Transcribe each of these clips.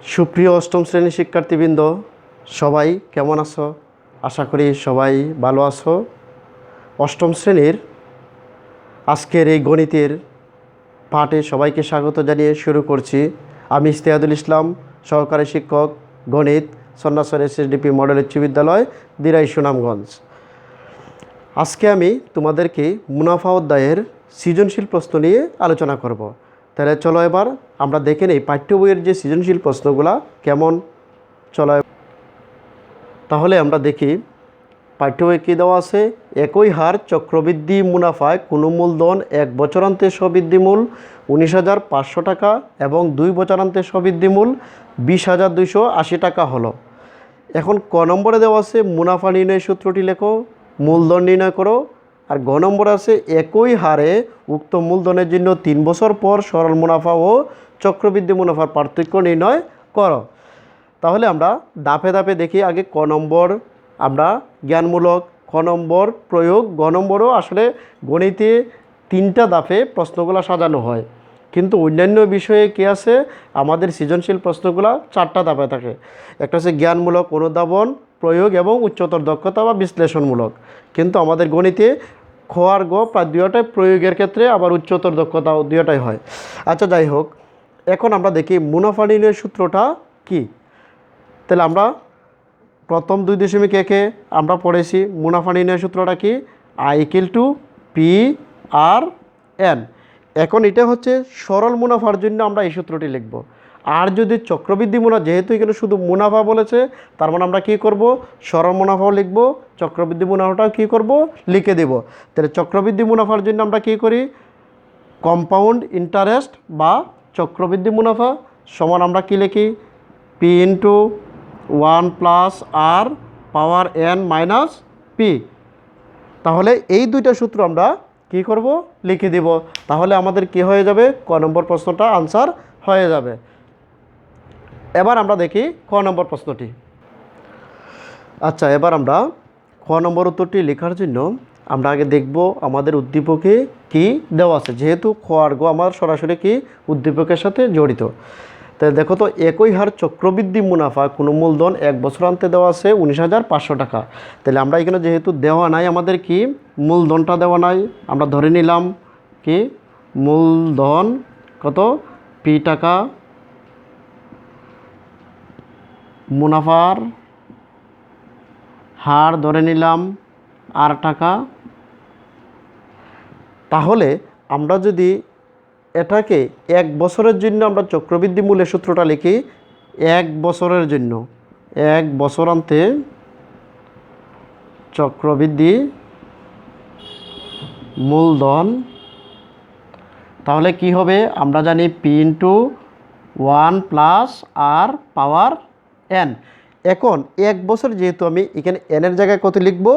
সুপ্রিয় অষ্টম শ্রেণীর শিক্ষার্থীবৃন্দ, সবাই কেমন আছো? আশা করি সবাই ভালো আছো। অষ্টম শ্রেণীর আজকের এই গণিতের পাঠে সবাইকে স্বাগত জানিয়ে শুরু করছি। আমি ইস্তেহাদুল ইসলাম, সহকারী শিক্ষক, গণিত, সন্ন্যাসর এসএসডিপি মডেল উচ্চ বিদ্যালয়, দিরাই, সুনামগঞ্জ। আজকে আমি তোমাদেরকে মুনাফা অধ্যায়ের সৃজনশীল প্রশ্ন নিয়ে আলোচনা করব। তাহলে চলো এবার আমরা দেখে নেই পাঠ্য বইয়ের যে সৃজনশীল প্রশ্নগুলা কেমন। চলো তাহলে আমরা দেখি পাঠ্য বই কী দেওয়া আছে। একই হার চক্রবৃদ্ধি মুনাফায় কোনো মূলধন 1 বছরান্তে স্ববৃদ্ধিমূল 19,500 টাকা এবং 2 বছরান্তে স্ববৃদ্ধিমূল 20,280 টাকা হলো। এখন ক নম্বরে দেওয়া আছে মুনাফা নির্ণয় সূত্রটি লেখো, মূলধন নির্ণয় করো। আর গ নম্বরে আছে একই হারে উক্ত মূলধনের জন্য 3 বছর পর সরল মুনাফা ও চক্রবৃদ্ধি মুনাফার পার্থক্য নির্ণয় করো। তাহলে আমরা ধাপে ধাপে দেখি। আগে ক নম্বর আমরা জ্ঞানমূলক, খ নম্বর প্রয়োগ, গ নম্বরও আসলে গণিতে 3টা ধাপে প্রশ্নগুলো সাজানো হয়, কিন্তু অন্যান্য বিষয়ে কী আছে, আমাদের সৃজনশীল প্রশ্নগুলো 4টা ধাপে থাকে। একটা হচ্ছে জ্ঞানমূলক, অনুধাবন, প্রয়োগ এবং উচ্চতর দক্ষতা বা বিশ্লেষণমূলক। কিন্তু আমাদের গণিতে খ আর গ প্রায় 2টাই প্রয়োগের ক্ষেত্রে, আবার উচ্চতর দক্ষতা 2টাই হয়। আচ্ছা, যাই হোক, এখন আমরা দেখি মুনাফা নির্ণয়ের সূত্রটা কি। তাহলে আমরা প্রথম 2.1 আমরা পড়েছি মুনাফা নির্ণয়ের সূত্রটা কি, I=P/R/N। এখন এটা হচ্ছে সরল মুনাফার জন্য আমরা এই সূত্রটি লিখব। আর যদি চক্রবৃদ্ধি মুনাফা, যেহেতু এখানে শুধু মুনাফা বলেছে, তার মানে আমরা কী করব, সরল মুনাফাও লিখব, চক্রবৃদ্ধি মুনাফাটাও কী করব, লিখে দেব। তাহলে চক্রবৃদ্ধি মুনাফার জন্য আমরা কী করি, কম্পাউন্ড ইন্টারেস্ট বা চক্রবৃদ্ধি মুনাফা সমান আমরা কী লিখি, P×1 + R⁻n-P। তাহলে এই 2টা সূত্র আমরা কি করব, লিখে দিব। তাহলে আমাদের কি হয়ে যাবে, ক নম্বর প্রশ্নটা আনসার হয়ে যাবে। এবার আমরা দেখি ক নম্বর প্রশ্নটি। আচ্ছা, এবার আমরা ক নম্বর উত্তরটি লেখার জন্য আমরা আগে দেখব আমাদের উদ্দীপকে কি দেওয়া আছে, যেহেতু খ আর গ আমার সরাসরি কি উদ্দীপকের সাথে জড়িত। তাই দেখো তো, একই হার চক্রবৃদ্ধি মুনাফা কোনো মূলধন 1 বছরান্তে দেওয়া আছে 19,500 টাকা। তাহলে আমরা এখানে যেহেতু দেওয়া নাই, আমাদের কি মূলধনটা দেওয়া নাই, আমরা ধরে নিলাম কি মূলধন কত, P টাকা, মুনাফার হার ধরে নিলাম R টাকা। তাহলে আমরা যদি এটাকে 1 বছরের জন্য আমরা চক্রবৃদ্ধি মূল্যের সূত্রটা লিখি, 1 বছরের জন্য 1 বছরান্তে চক্রবৃদ্ধি মূলধন, তাহলে কি হবে, আমরা জানি P×1 + R⁻n। এখন 1 বছর, যেহেতু আমি এখানে n এর জায়গায় কত লিখব,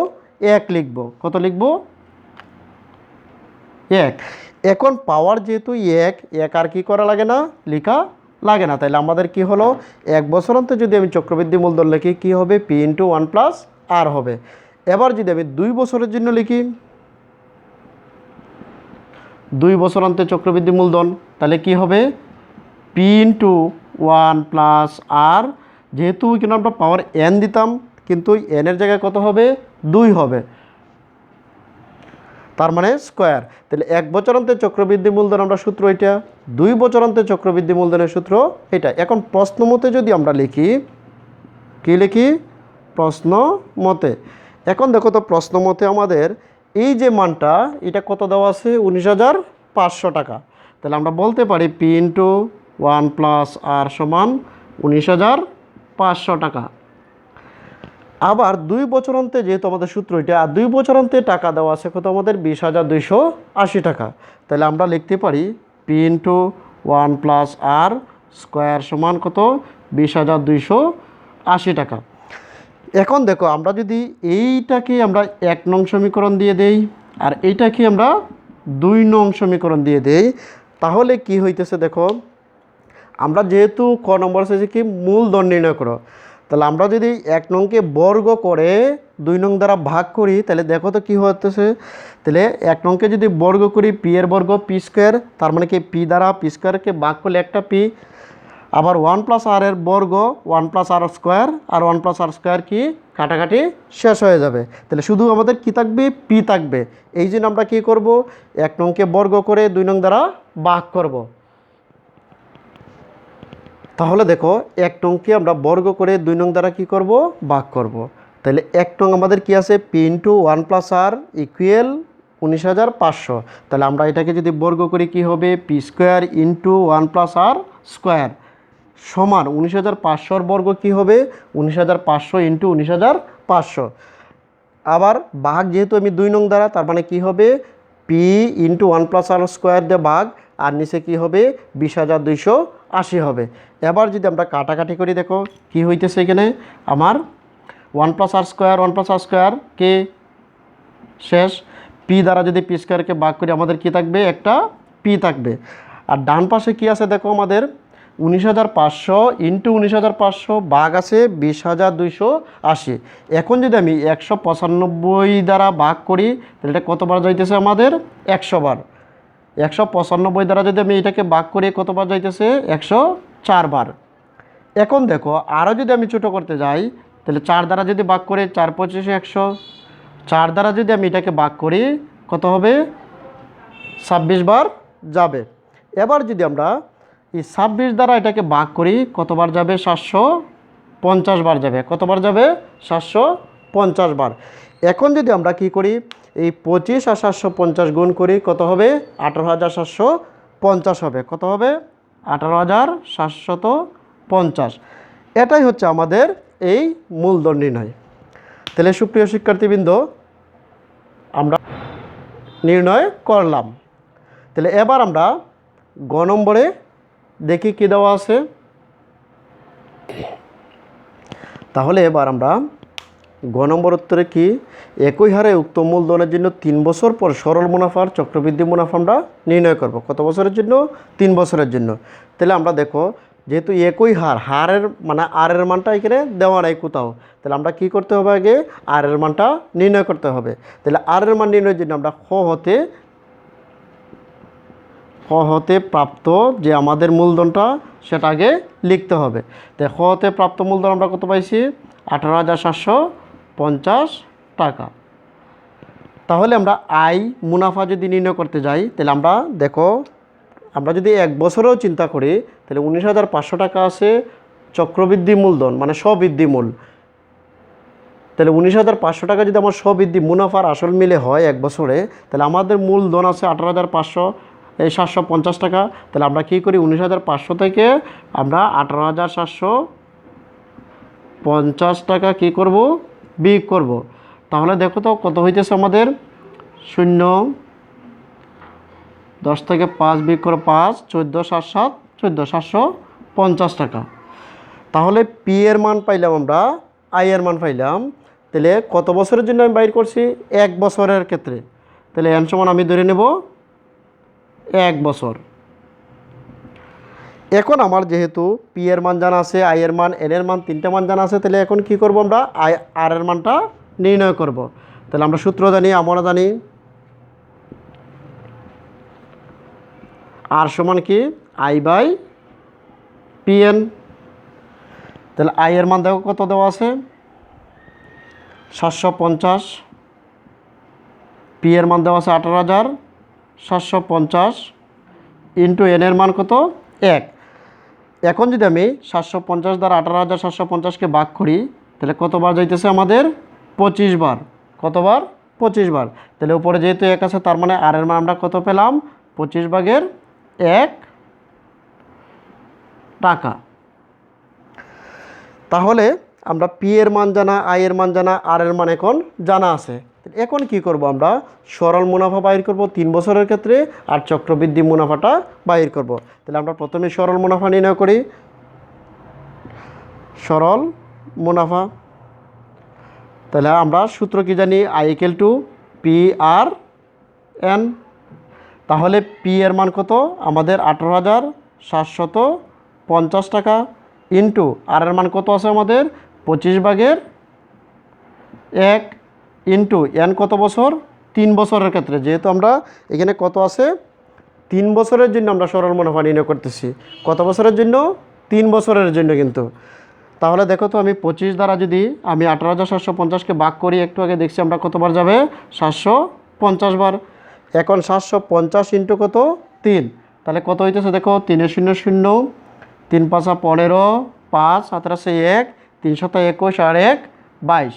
1 লিখব। কত লিখব, 1। এখন পাওয়ার যেহেতু 1 আর কি করা লাগে না, লেখা লাগে না। তাহলে আমাদের কি হলো, 1 বছরান্তে যদি আমি চক্রবৃদ্ধি মূলধন লিখি কি হবে, P×1 + R হবে। এবার যদি আমি 2 বছরের জন্য লিখি, 2 বছরান্তে চক্রবৃদ্ধি মূলধন, তাহলে কি হবে, P×1 + R। যেহেতু এখানে আমরা পাওয়ার n দিতাম, কিন্তু n এর জায়গায় কত হবে, 2 হবে, তার মানে স্কোয়ার। তাহলে 1 বছরান্তে চক্রবৃদ্ধি মূলধন আমরা সূত্র এটা, 2 বছরান্তে চক্রবৃদ্ধি মূলধনের সূত্র এটা। এখন প্রশ্ন মতে যদি আমরা লিখি, কি লিখি, প্রশ্ন মতে। এখন দেখো তো, প্রশ্ন মতে আমাদের এই যে মানটা, এটা কত দেওয়া আছে, 19,500 টাকা। তাহলে আমরা বলতে পারি P×1 + R সমান 19,500 টাকা। আবার 2 বছরান্তে, যেহেতু আমাদের সূত্র এটা, আর 2 বছরান্তে টাকা দেওয়া আছে কত আমাদের, 20,280 টাকা। তাহলে আমরা লিখতে পারি P×1 + R স্কোয়ার সমান কত, 20,280 টাকা। এখন দেখো, আমরা যদি এইটাকে আমরা 1 নং সমীকরণ দিয়ে দেই, আর এইটাকে আমরা 2 নং সমীকরণ দিয়ে দেই, তাহলে কি হইতেছে দেখো, আমরা যেহেতু ক নম্বর আছে কি মূলধন নির্ণয় করো, তাহলে আমরা যদি 1 নংকে বর্গ করে 2 নং দ্বারা ভাগ করি, তাহলে দেখো তো কী হতেছে। তাহলে 1 নংকে যদি বর্গ করি, P এর বর্গ P², তার মানে কি P দ্বারা P² ভাগ করলে একটা P, আবার 1+r এর বর্গ 1+r স্কোয়ার আর 1+r স্কোয়ার কি কাটাকাটি শেষ হয়ে যাবে, তাহলে শুধু আমাদের কি থাকবে পি থাকবে। এই জন্য আমরা কি করব 1 নংকে বর্গ করে 2 নং দ্বারা ভাগ করব। তাহলে দেখো 1 নংকে আমরা বর্গ করে 2 নং দ্বারা কি করব ভাগ করব। তাহলে 1 নং আমাদের কি আছে পি ইন্টু 1+r ইকুয়াল 19,500। তাহলে আমরা এটাকে যদি বর্গ করি কি হবে P square into 1+r square সমান 19,500 বর্গ কি হবে 19,500 ইন্টু 19,500। আবার ভাগ যেহেতু আমি 2 নং দ্বারা, তার মানে কি হবে পি ইন্টু 1+r স্কোয়ার দিয়ে ভাগ, আর নিচে কি হবে 20,280 হবে। এবার যদি আমরা কাটাকাটি করি দেখো কি হইতেছে এখানে আমার 1+r স্কোয়ার 1+r স্কোয়ার কে শেষ, পি দ্বারা যদি পি স্কোয়ারকে ভাগ করি আমাদের কি থাকবে একটা পি থাকবে। আর ডান পাশে কি আছে দেখো আমাদের 19,500 ইন্টু 19,500 ভাগ আছে 20,280। এখন যদি আমি 195 দ্বারা ভাগ করি তাহলে এটা কতবার যাইতেছে আমাদের 100 বার। 195 দ্বারা যদি আমি এটাকে ভাগ করি কতবার যাইতেছে 104 বার। এখন দেখো আরও যদি আমি ছোটো করতে যাই তাহলে 4 দ্বারা যদি ভাগ করি 4 25 100, 4 দ্বারা যদি আমি এটাকে ভাগ করি কত হবে 26 বার যাবে। এবার যদি আমরা এই 26 দ্বারা এটাকে ভাগ করি কতবার যাবে 750 বার যাবে। কতবার যাবে 750 বার। এখন যদি আমরা কি করি এই 25 আর 750 গুণ করি কত হবে 18,750 হবে। কত হবে 18,750। এটাই হচ্ছে আমাদের এই মূলধন নির্ণয়। তাহলে সুপ্রিয় শিক্ষার্থীবৃন্দ আমরা নির্ণয় করলাম। তাহলে এবার আমরা গ নম্বরে দেখি কি দেওয়া আছে। তাহলে এবার আমরা গ নম্বর উত্তরে কি একই হারে উক্ত মূলধনের জন্য 3 বছর পর সরল মুনাফার চক্রবৃদ্ধি মুনাফা আমরা নির্ণয় করব। কত বছরের জন্য 3 বছরের জন্য। তাহলে আমরা দেখো যেহেতু একই হারের মানে আর এর মানটা এখানে দেওয়া নাই কোথাও, তাহলে আমরা কি করতে হবে আগে আর এর মানটা নির্ণয় করতে হবে। তাহলে আর এর মান নির্ণয়ের জন্য আমরা খ হতে প্রাপ্ত যে আমাদের মূলধনটা সেটা আগে লিখতে হবে। তাই খ হতে প্রাপ্ত মূলধন আমরা কত পাইছি 18,750 টাকা। তাহলে আমরা আয় মুনাফা যদি নির্ণয় করতে যাই তাহলে আমরা দেখো আমরা যদি 1 বছরেও চিন্তা করি তাহলে 19,500 টাকা আছে চক্রবৃদ্ধি মূলধন মানে স্ববৃদ্ধি মূল। তাহলে 19,500 টাকা যদি আমার স্ববৃদ্ধি মুনাফার আসল মিলে হয় 1 বছরে, তাহলে আমাদের মূলধন আছে 18,750 টাকা। তাহলে আমরা কি করি 19,500 থেকে আমরা 18,750 টাকা কি করব বিয়োগ করব। তাহলে দেখো তো কত হইতেছে আমাদের 0 10 থেকে 5 বিয়োগ করে 5 14 7 7 14 750 টাকা। তাহলে পি এর মান পাইলাম আমরা আই এর মান পাইলাম। তাহলে কত বছরের জন্য আমি বাইর করছি 1 বছরের ক্ষেত্রে। তাহলে এন সমান আমি ধরে নেব 1 বছর। এখন আমার যেহেতু পি এর মান জানা আছে আই এর মান এন এর মান 3টে মান জানা আছে, তাহলে এখন কি করব আমরা আর এর মানটা নির্ণয় করব। তাহলে আমরা সূত্র জানি আমরা জানি আর সমান কি আই বাই পি এন। তাহলে আই এর মান দেখো কত দেওয়া আছে 750, পি এর মান দেওয়া আছে 18,750 ইন্টু এন এর মান কত 1। এখন যদি আমি 750 দ্বারা 18,750কে ভাগ করি তাহলে কতবার যাইতেছে আমাদের 25 বার। কতবার 25 বার। তাহলে উপরে যেহেতু 1 আছে তার মানে আর এর মান আমরা কত পেলাম 25/1 টাকা। তাহলে আমরা পি এর মান জানা আই এর মান জানা আর এর মান এখন জানা আছে। এখন কি করব আমরা সরল মুনাফা বাইর করব 3 বছরের ক্ষেত্রে আর চক্রবৃদ্ধি মুনাফাটা বাইর করব। তাহলে আমরা প্রথমে সরল মুনাফা নির্ণয় করি। সরল মুনাফা তাহলে আমরা সূত্র কি জানি I equal to P R N. তাহলে পি এর মান কত আমাদের 18,750 টাকা ইন্টু আর এর মান কত আছে আমাদের 25/1 ইন্টু এন কত বছর 3 বছরের ক্ষেত্রে। যেহেতু আমরা এখানে কত আছে 3 বছরের জন্য আমরা সরল মুনাফা নির্ণয় করতেছি। কত বছরের জন্য 3 বছরের জন্য কিন্তু। তাহলে দেখো তো আমি 25 দ্বারা যদি আমি 18,750কে ভাগ করি, একটু আগে দেখছি আমরা কতবার যাবে, 750 বার। এখন 750 ইন্টু কত, 3, তাহলে কত হইতেছে দেখো, 3 0 0, 3 5 15, 5 17 1, 3 7 21 আর 1 22,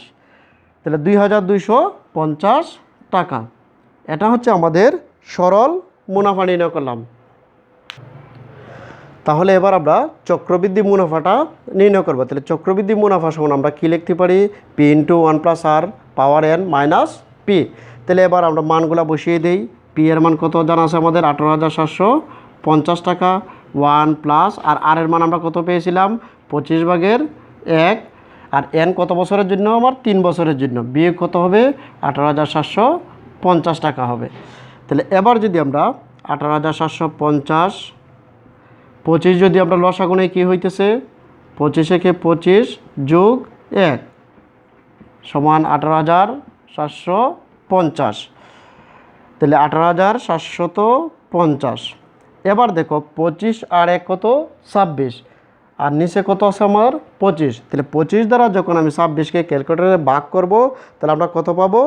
তাহলে 2250 টাকা। এটা হচ্ছে আমাদের সরল মুনাফা নির্ণয় করলাম। তাহলে এবার আমরা চক্রবৃদ্ধি মুনাফাটা নির্ণয় করবো। তাহলে চক্রবৃদ্ধি মুনাফা সমান আমরা কী লিখতে পারি, পি ইন্টু 1 প্লাস আর পাওয়ার এন মাইনাস পি। তাহলে এবার আমরা মানগুলো বসিয়ে দিই। পি এর মান কত জানা আছে আমাদের, 18,750 টাকা। 1 প্লাস আর এর মান আমরা কত পেয়েছিলাম, 25/1। আর এন কত বছরের জন্য, আমার 3 বছরের জন্য। বিয়োগ কত হবে, 18,750 টাকা হবে। তাহলে এবার যদি আমরা 18,750 25 যদি আমরা লসাগু নেই, কী হইতেছে, 25 একে 25 যোগ 1 সমান 18,750। তাহলে 18,750। এবার দেখো 25 আর 1 কত, 26, আর নিচে কত আছে আমার, 25। তাহলে 25 দ্বারা যখন আমি 26কে ক্যালকুলেটরে ভাগ করব, তাহলে আমরা কত পাবো,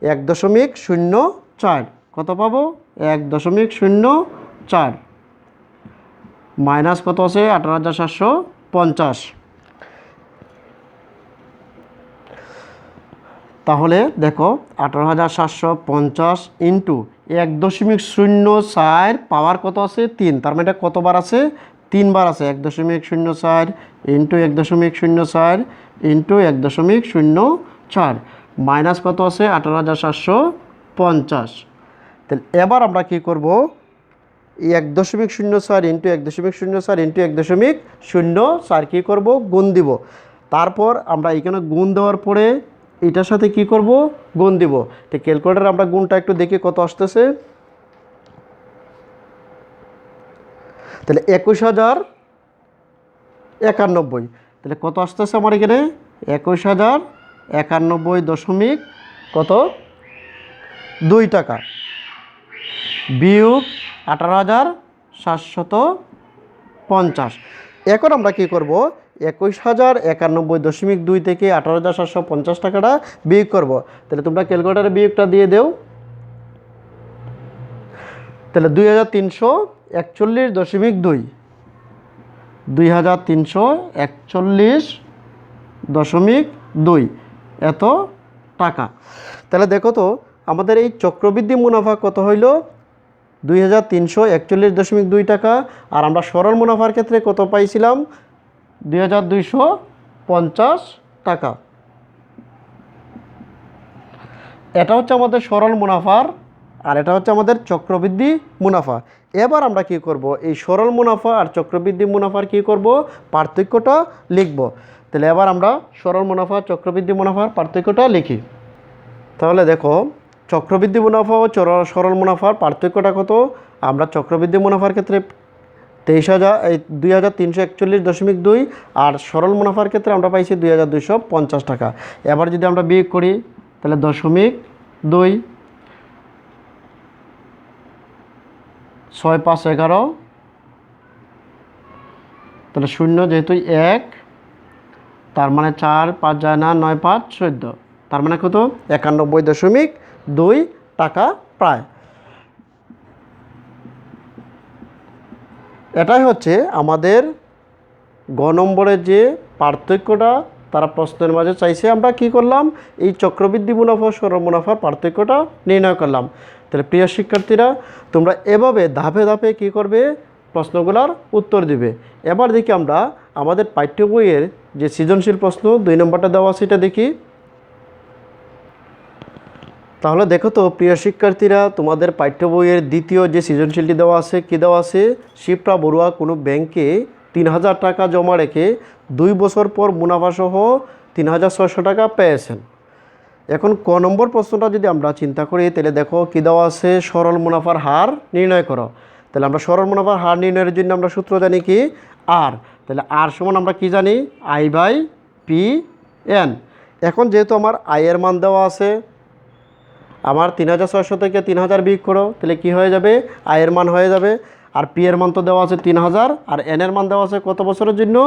1.04। কত পাবো, 1.04 মাইনাস কত আছে, 18,750। তাহলে দেখো 18,750 ইন্টু 1.04 পাওয়ার কত আছে, 3। তার মানে এটা কতবার আছে, 3 বার আছে। 1.04 ইন্টু 1.04 ইন্টু 1.04 মাইনাস কত আছে, 18,750। তাহলে এবার আমরা কি করব, 1.04 ইন্টু 1.04 ইন্টু 1.04 কী করব, গুণ দিব। তারপর আমরা এখানে গুণ দেওয়ার পরে এটার সাথে কি করব, গুণ দিব। তো ক্যালকুলেটর আমরা গুণটা একটু দেখি কত আসতেছে। তাহলে 21,091। তাহলে কত আসতেছে আমার এখানে, 21,091 দশমিক কত, 2 টাকা বিয়োগ 18,750। এখন আমরা কি করব, 21,091.2 থেকে 18,750 টাকাটা বিয়োগ করব। তাহলে তোমরা ক্যালকুলেটারে বিয়োগটা দিয়ে দেও। তাহলে 2,341.2, 2,341.2 এত টাকা। তাহলে দেখো তো আমাদের এই চক্রবৃদ্ধি মুনাফা কত হইল, 2,341.2 টাকা। আর আমরা সরল মুনাফার ক্ষেত্রে কত পাইছিলাম, 2,250 টাকা। এটা হচ্ছে আমাদের সরল মুনাফার, আর এটা হচ্ছে আমাদের চক্রবৃদ্ধি মুনাফা। এবার আমরা কি করব, এই সরল মুনাফা আর চক্রবৃদ্ধি মুনাফার কি করব, পার্থক্যটা লিখব। তাহলে এবার আমরা সরল মুনাফা চক্রবৃদ্ধি মুনাফার পার্থক্যটা লিখি। তাহলে দেখো চক্রবৃদ্ধি মুনাফা ও সরল মুনাফার পার্থক্যটা কত। আমরা চক্রবৃদ্ধি মুনাফার ক্ষেত্রে 2,341.2 আর সরল মুনাফার ক্ষেত্রে আমরা পাইছি 2,250 টাকা। এবার যদি আমরা বিয়োগ করি, তাহলে 0.2, 6 5 11, তাহলে 0 যেহেতু 1, তার মানে 4 5 যায় না, 9 5 14, তার মানে কত, 91.2 টাকা প্রায়। এটাই হচ্ছে আমাদের গ নম্বরের যে পার্থক্যটা তারা প্রশ্নের মাঝে চাইছে। আমরা কি করলাম, এই চক্রবৃদ্ধি মুনাফা সরল মুনাফার পার্থক্যটা নির্ণয় করলাম। তাহলে প্রিয় শিক্ষার্থীরা, তোমরা এভাবে ধাপে ধাপে কি করবে, প্রশ্নগুলোর উত্তর দিবে। এবার দেখি আমরা আমাদের পাঠ্য বইয়ের যে সৃজনশীল প্রশ্ন 2 নম্বরটা দেওয়া আছে, এটা দেখি। তাহলে দেখো তো প্রিয় শিক্ষার্থীরা, তোমাদের পাঠ্য বইয়ের দ্বিতীয় যে সৃজনশীলটি দেওয়া আছে, কী দেওয়া আছে, শিপ্রা বড়ুয়া কোনো ব্যাংকে 3,000 টাকা জমা রেখে 2 বছর পর মুনাফাসহ 3,600 টাকা পেয়েছেন। এখন ক নম্বর প্রশ্নটা যদি আমরা চিন্তা করি, তাহলে দেখো কী দেওয়া আছে, সরল মুনাফার হার নির্ণয় করো। তাহলে আমরা সরল মুনাফার হার নির্ণয়ের জন্য আমরা সূত্র জানি কি, আর। তাহলে আর সমান আমরা কি জানি, I/P/N। এখন যেহেতু আমার আয়ের মান দেওয়া আছে, আমার 3,600 থেকে 3,000 বিয়োগ করো, তাহলে কি হয়ে যাবে, আয়ের মান হয়ে যাবে। আর পি এর মান তো দেওয়া আছে 3000, আর এন এর মান দেওয়া আছে কত বছরের জন্য?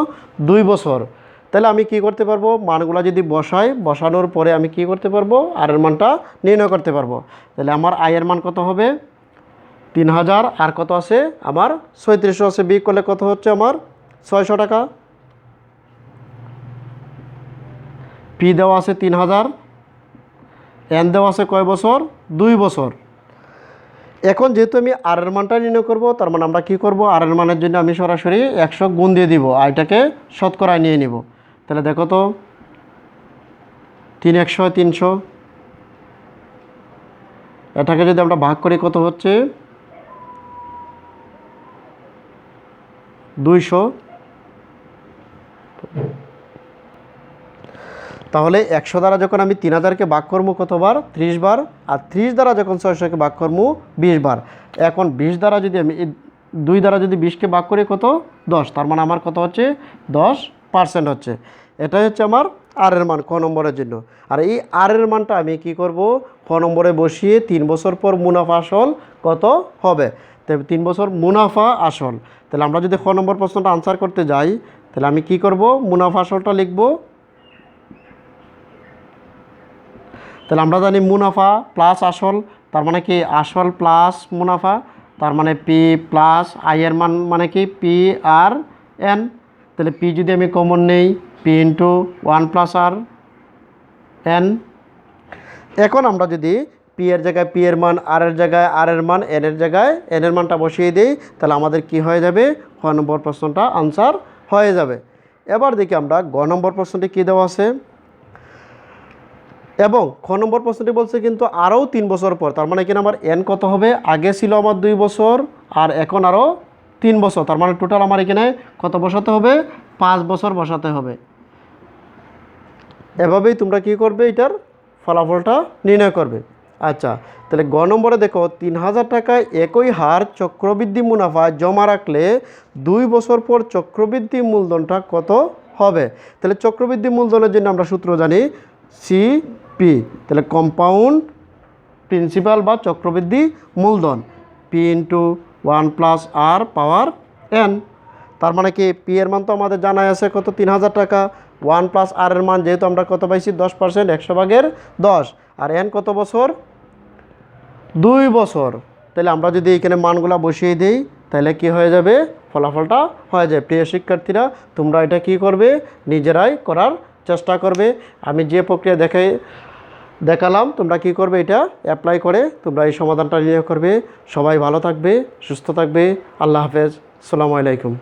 2 বছর। তাহলে আমি কি করতে পারবো? মানগুলো যদি বসাই, বসানোর পরে আমি কি করতে পারবো? আর এর মানটা নির্ণয় করতে পারবো। তাহলে আমার আই এর মান কত হবে? 3000, আর কত আছে আমার? 3600 আছে। বিয়োগ করলে কত হচ্ছে আমার? 600 টাকা। পি দেওয়া আছে 3000, এন দেওয়া আছে কয় বছর? 2 বছর। এখন যেহেতু আমি আর এর মানটা নির্ণয় করব, তার মানে আমরা কি করব? আর এর মানের জন্য আমি সরাসরি 100 গুণ দিয়ে দিব, আইটাকে শতকরায় নিয়ে নিব। তাহলে দেখো তো, 3 100 300, এটাকে যদি আমরা ভাগ করি কত হচ্ছে? 200। তাহলে 100 দ্বারা যখন আমি 3000কে ভাগ করবো কতবার? 30 বার। আর 30 দ্বারা যখন 600কে ভাগ করবো 20 বার। এখন 20 দ্বারা যদি আমি 2 দ্বারা যদি 20কে ভাগ করি কত? 10। তার মানে আমার কত হচ্ছে? 10% হচ্ছে। এটাই হচ্ছে আমার আর এর মান ক নম্বরের জন্য। আর এই আর এর মানটা আমি কি করব? ক নম্বরে বসিয়ে 3 বছর পর মুনাফা আসল কত হবে? তবে 3 বছর মুনাফা আসল। তাহলে আমরা যদি ক নম্বর প্রশ্নটা আনসার করতে যাই, তাহলে আমি কি করব? মুনাফা আসলটা লিখব। তাহলে আমরা জানি মুনাফা প্লাস আসল, তার মানে কি আসল প্লাস মুনাফা, তার মানে পি প্লাস আই এর মান মানে কি? P R N. তাহলে পি যদি আমি কমন নেই, পি ইন্টু 1 প্লাস আর এন। এখন আমরা যদি পি এর জায়গায় পি এর মান, আর এর জায়গায় আর এর মান, এন এর জায়গায় এন এর মানটা বসিয়ে দিই, তাহলে আমাদের কি হয়ে যাবে? খ নম্বর প্রশ্নটা আনসার হয়ে যাবে। এবার দেখি আমরা গ নম্বর প্রশ্নটি কী দেওয়া আছে। এবং খ নম্বর প্রশ্নটি বলছে কিন্তু আরও 3 বছর পর, তার মানে কিনা আমার এন কত হবে? আগে ছিল আমার 2 বছর, আর এখন আরও 3 বছর, তার মানে টোটাল আমার এখানে কত বসাতে হবে? 5 বছর বসাতে হবে। এভাবেই তোমরা কি করবে? এটার ফলাফলটা নির্ণয় করবে। আচ্ছা, তাহলে গ নম্বরে দেখো, 3000 টাকায় একই হার চক্রবৃদ্ধি মুনাফা জমা রাখলে 2 বছর পর চক্রবৃদ্ধি মূলধনটা কত হবে? তাহলে চক্রবৃদ্ধি মূলধনের জন্য আমরা সূত্র জানি সিপি। তাহলে কম্পাউন্ড প্রিন্সিপাল বা চক্রবৃদ্ধি মূলধন, পি ইন্টু 1 প্লাস আর পাওয়ার এন। তার মানে কি পি এর মান তো আমাদের জানাই আছে কত? 3000 টাকা। 1 প্লাস আর এর মান যেহেতু আমরা কত পাইছি? 10%, 100/10। আর এন কত বছর? 2 বছর। তাহলে আমরা যদি এখানে মানগুলা বসিয়ে দিই, তাহলে কি হয়ে যাবে? ফলাফলটা হয়ে যায়। প্রিয় শিক্ষার্থীরা, তোমরা এটা কি করবে? নিজেরাই করার চেষ্টা করবে। আমি যে প্রক্রিয়া দেখালাম, তোমরা কি করবে? এটা অ্যাপ্লাই করে তোমরা এই সমাধানটা নির্ণয় করবে। সবাই ভালো থাকবে, সুস্থ থাকবে। আল্লাহ হাফেজ, আসসালামু আলাইকুম।